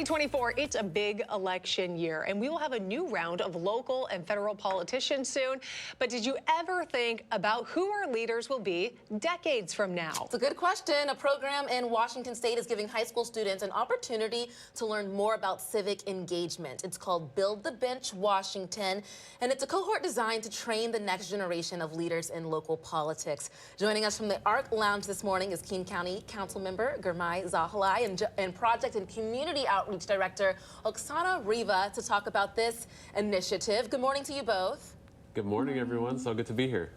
2024, it's a big election year, and we will have a new round of local and federal politicians soon. But did you ever think about who our leaders will be decades from now? It's a good question. A program in Washington State is giving high school students an opportunity to learn more about civic engagement. It's called Build the Bench Washington, and it's a cohort designed to train the next generation of leaders in local politics. Joining us from the ARC Lounge this morning is King County Council Member Gurmai Zahalai and Project and Community Outreach Director Oksana Riva to talk about this initiative. Good morning to you both. Good morning, everyone. So good to be here.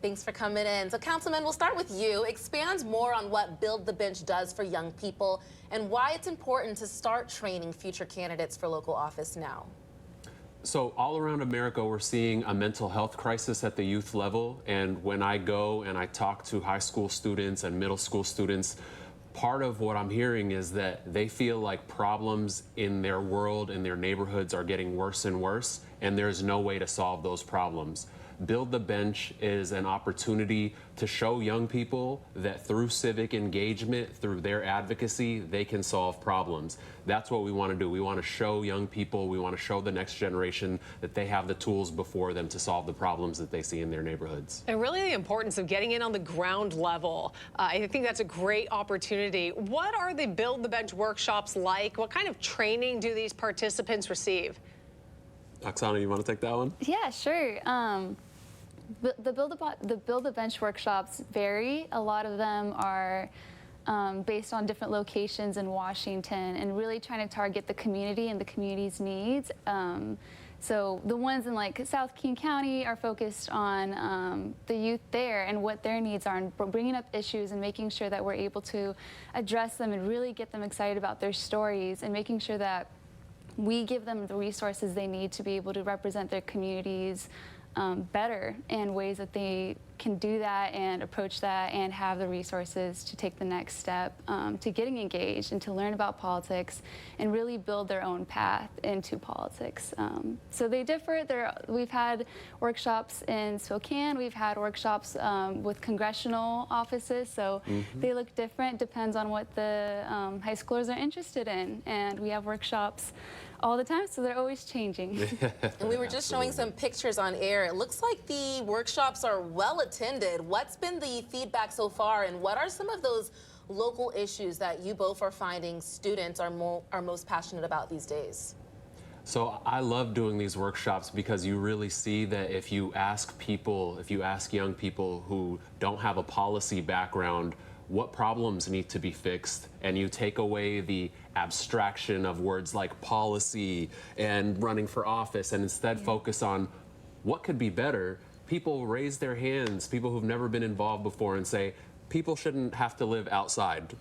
Thanks for coming in. So, Councilman, we'll start with you. Expand more on what Build the Bench does for young people and why it's important to start training future candidates for local office now. So all around America, we're seeing a mental health crisis at the youth level. And when I go and I talk to high school students and middle school students, part of what I'm hearing is that they feel like problems in their world, in their neighborhoods are getting worse and worse, and there's no way to solve those problems. Build the Bench is an opportunity to show young people that through civic engagement, through their advocacy, they can solve problems. That's what we want to do. We want to show young people, we want to show the next generation that they have the tools before them to solve the problems that they see in their neighborhoods. And really the importance of getting in on the ground level. I think that's a great opportunity. What are the Build the Bench workshops like? What kind of training do these participants receive? Oksana, you want to take that one? Yeah, sure. The Build the Bench workshops vary. A lot of them are based on different locations in Washington and really trying to target the community and the community's needs. So the ones in like South King County are focused on the youth there and what their needs are and bringing up issues and making sure that we're able to address them and really get them excited about their stories and making sure that we give them the resources they need to be able to represent their communities better in ways that they can do that and approach that and have the resources to take the next step to getting engaged and to learn about politics and really build their own path into politics. So they differ. We've had workshops in Spokane. We've had workshops with congressional offices. So they look different. Depends on what the high schoolers are interested in. And we have workshops all the time, so they're always changing. And we were just showing some pictures on air. It looks like the workshops are well attended. What's been the feedback so far, and what are some of those local issues that you both are finding students are most passionate about these days? So I love doing these workshops because you really see that if you ask people, if you ask young people who don't have a policy background, what problems need to be fixed, and you take away the abstraction of words like policy and running for office and instead focus on what could be better, people raise their hands, people who've never been involved before, and say, people shouldn't have to live outside.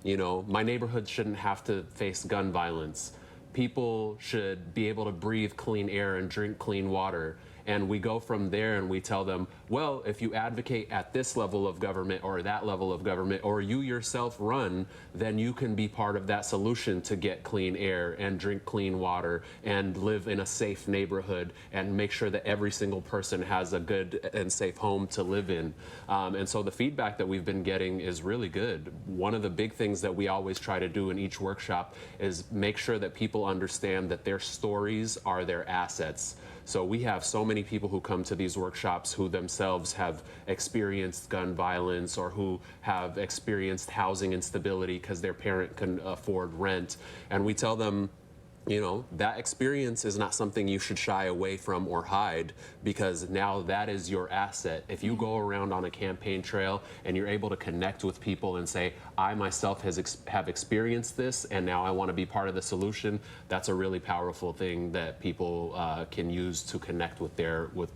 You know, my neighborhood shouldn't have to face gun violence. People should be able to breathe clean air and drink clean water. And we go from there and we tell them, well, if you advocate at this level of government or that level of government, or you yourself run, then you can be part of that solution to get clean air and drink clean water and live in a safe neighborhood and make sure that every single person has a good and safe home to live in. And so the feedback that we've been getting is really good. One of the big things that we always try to do in each workshop is make sure that people understand that their stories are their assets. So we have so many people who come to these workshops who themselves have experienced gun violence or who have experienced housing instability because their parent can afford rent. And we tell them, you know, that experience is not something you should shy away from or hide, because now that is your asset. If you go around on a campaign trail and you're able to connect with people and say, I myself have experienced this and now I want to be part of the solution, that's a really powerful thing that people can use to connect with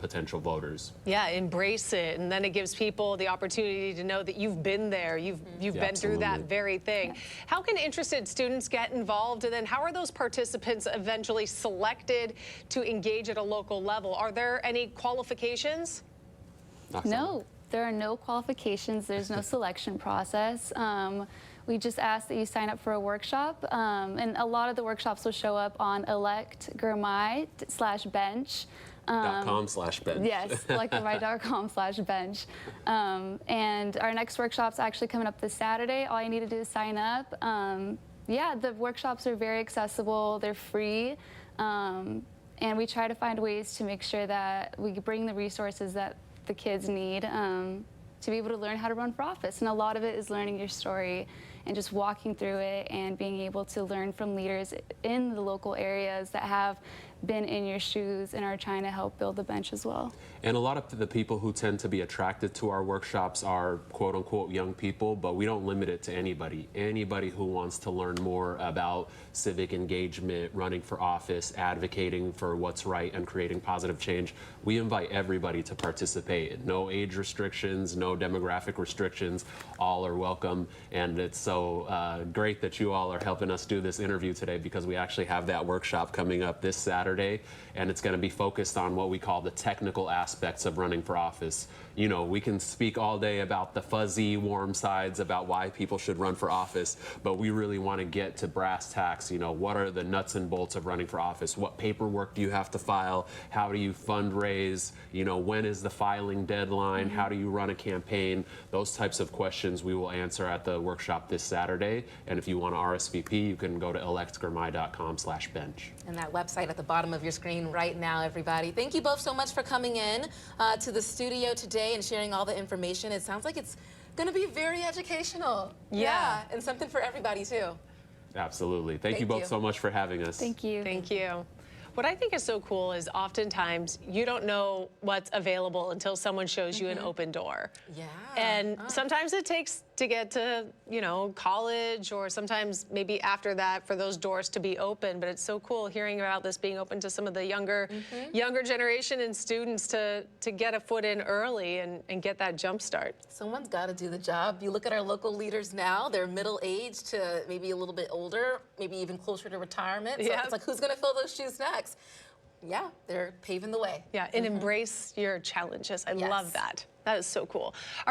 potential voters. Yeah, embrace it, and then it gives people the opportunity to know that you've been there, you've been through that very thing. Yeah. How can interested students get involved, and then how are those participants eventually selected to engage at a local level? Are there any qualifications? No, there are no qualifications. There's no selection process. We just ask that you sign up for a workshop, and a lot of the workshops will show up on electgurmai/bench. .com/bench. Yes, electgurmai.com/bench. And our next workshop's actually coming up this Saturday. All you need to do is sign up. yeah, the workshops are very accessible. They're free. And we try to find ways to make sure that we bring the resources that the kids need to be able to learn how to run for office. And a lot of it is learning your story and just walking through it and being able to learn from leaders in the local areas that have been in your shoes and are trying to help build the bench as well. And a lot of the people who tend to be attracted to our workshops are quote unquote young people, but we don't limit it to anybody. Anybody who wants to learn more about civic engagement, running for office, advocating for what's right and creating positive change, we invite everybody to participate. No age restrictions, no demographic restrictions, all are welcome. And it's so great that you all are helping us do this interview today, because we actually have that workshop coming up this Saturday, and it's going to be focused on what we call the technical aspects of running for office. You know, we can speak all day about the fuzzy, warm sides about why people should run for office, but we really want to get to brass tacks. You know, what are the nuts and bolts of running for office? What paperwork do you have to file? How do you fundraise? You know, when is the filing deadline? How do you run a campaign? Those types of questions we will answer at the workshop this Saturday. And if you want to RSVP, you can go to electgurmai.com/bench. And that website at the bottom of your screen right now, everybody. Thank you both so much for coming in to the studio today and sharing all the information. It sounds like it's going to be very educational. Yeah. And something for everybody, too. Absolutely. Thank you both so much for having us. Thank you. Thank you. What I think is so cool is oftentimes you don't know what's available until someone shows you an open door. Yeah. And sometimes it takes to get to, you know, college, or sometimes maybe after that for those doors to be open. But it's so cool hearing about this being open to some of the younger generation and students to get a foot in early and get that jump start. Someone's got to do the job. You look at our local leaders now, they're middle-aged to maybe a little bit older, maybe even closer to retirement. So it's like, who's going to fill those shoes next? Yeah, they're paving the way. Yeah, and embrace your challenges. I love that. That is so cool.